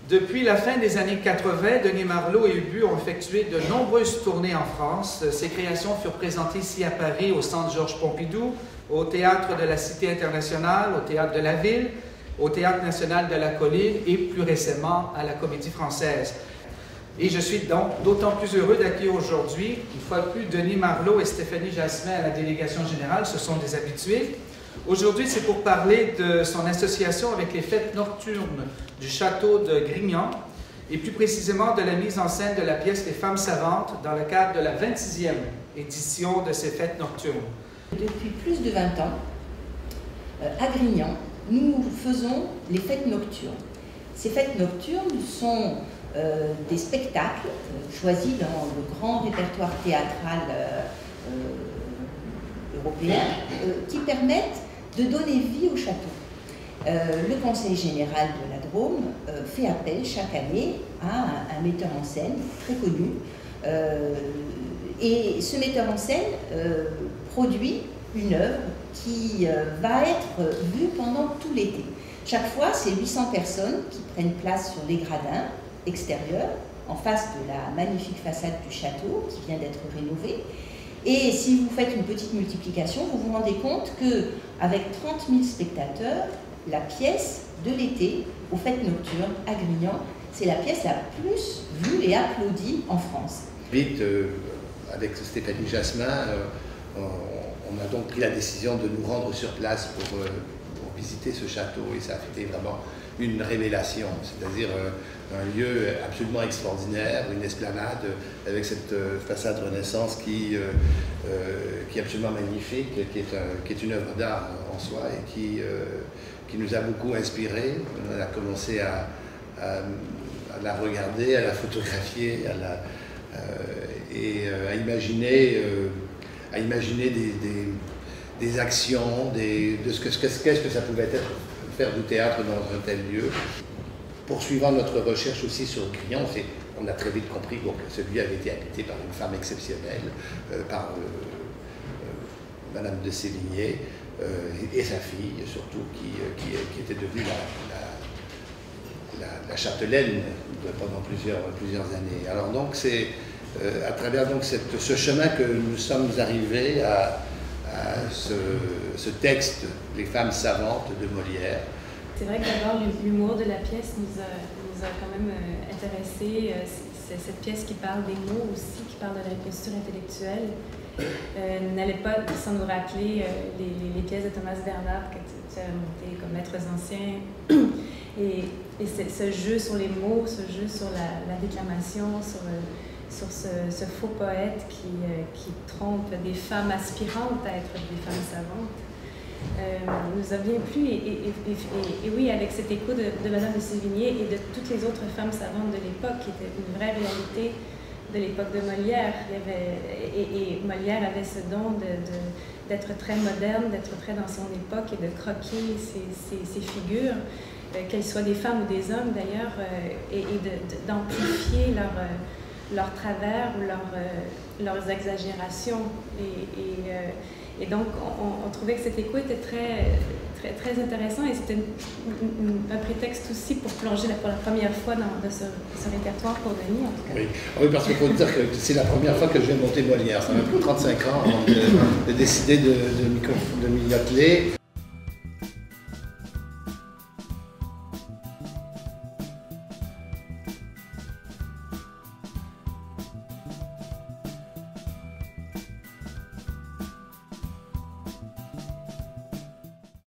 Depuis la fin des années 80, Denis Marleau et Ubu ont effectué de nombreuses tournées en France. Ces créations furent présentées ici à Paris, au Centre Georges Pompidou, au Théâtre de la Cité internationale, au Théâtre de la Ville, au Théâtre national de la Colline et plus récemment à la Comédie Française. Et je suis donc d'autant plus heureux d'accueillir aujourd'hui, une fois de plus, Denis Marleau et Stéphanie Jasmin à la délégation générale. Ce sont des habitués. Aujourd'hui, c'est pour parler de son association avec les fêtes nocturnes du château de Grignan et plus précisément de la mise en scène de la pièce Les Femmes Savantes dans le cadre de la 26e édition de ces fêtes nocturnes. Depuis plus de 20 ans, à Grignan, nous faisons les fêtes nocturnes. Ces fêtes nocturnes sont des spectacles choisis dans le grand répertoire théâtral européen qui permettent de donner vie au château. Le Conseil général de la Drôme fait appel chaque année à un metteur en scène très connu. Et ce metteur en scène produit une œuvre qui va être vue pendant tout l'été. Chaque fois, c'est 800 personnes qui prennent place sur les gradins extérieurs, en face de la magnifique façade du château qui vient d'être rénovée. Et si vous faites une petite multiplication, vous vous rendez compte qu'avec 30 000 spectateurs, la pièce de l'été aux fêtes nocturnes à Grignan, c'est la pièce la plus vue et applaudie en France. Vite, avec Stéphanie Jasmin, on a donc pris la décision de nous rendre sur place pour visiter ce château et ça a été vraiment une révélation, c'est-à-dire un lieu absolument extraordinaire, une esplanade avec cette façade Renaissance qui est absolument magnifique, qui est une œuvre d'art en soi et qui nous a beaucoup inspirés. On a commencé à la regarder, à la photographier, et à imaginer des actions, de ce que ça pouvait être faire du théâtre dans un tel lieu. Poursuivant notre recherche aussi sur Grignan, on a très vite compris que ce lieu avait été habité par une femme exceptionnelle, par Madame de Sévigné et sa fille surtout, qui était devenue la châtelaine pendant plusieurs années. Alors donc c'est à travers donc ce chemin que nous sommes arrivés à ce texte, Les Femmes Savantes de Molière. C'est vrai que d'abord, l'humour de la pièce nous a quand même intéressés. C'est cette pièce qui parle des mots aussi, qui parle de la posture intellectuelle. N'allait pas sans nous rappeler les pièces de Thomas Bernhard que tu as montées comme Maîtres anciens. Et ce jeu sur les mots, ce jeu sur la déclamation, sur ce faux poète qui trompe des femmes aspirantes à être des femmes savantes, nous a bien plu. Et oui, avec cet écho de Madame de Sévigné et de toutes les autres femmes savantes de l'époque, qui était une vraie réalité de l'époque de Molière. Et Molière avait ce don d'être très moderne, d'être très dans son époque et de croquer ces figures, qu'elles soient des femmes ou des hommes d'ailleurs, et d'amplifier leurs travers ou leurs exagérations. Et donc, on trouvait que cet écho était très intéressant et c'était un prétexte aussi pour plonger pour la première fois dans ce répertoire pour Denis, en tout cas. Oui, parce qu'il faut dire que c'est la première fois que je vais monter Molière. Ça m'a pris 35 ans avant de décider de m'y atteler.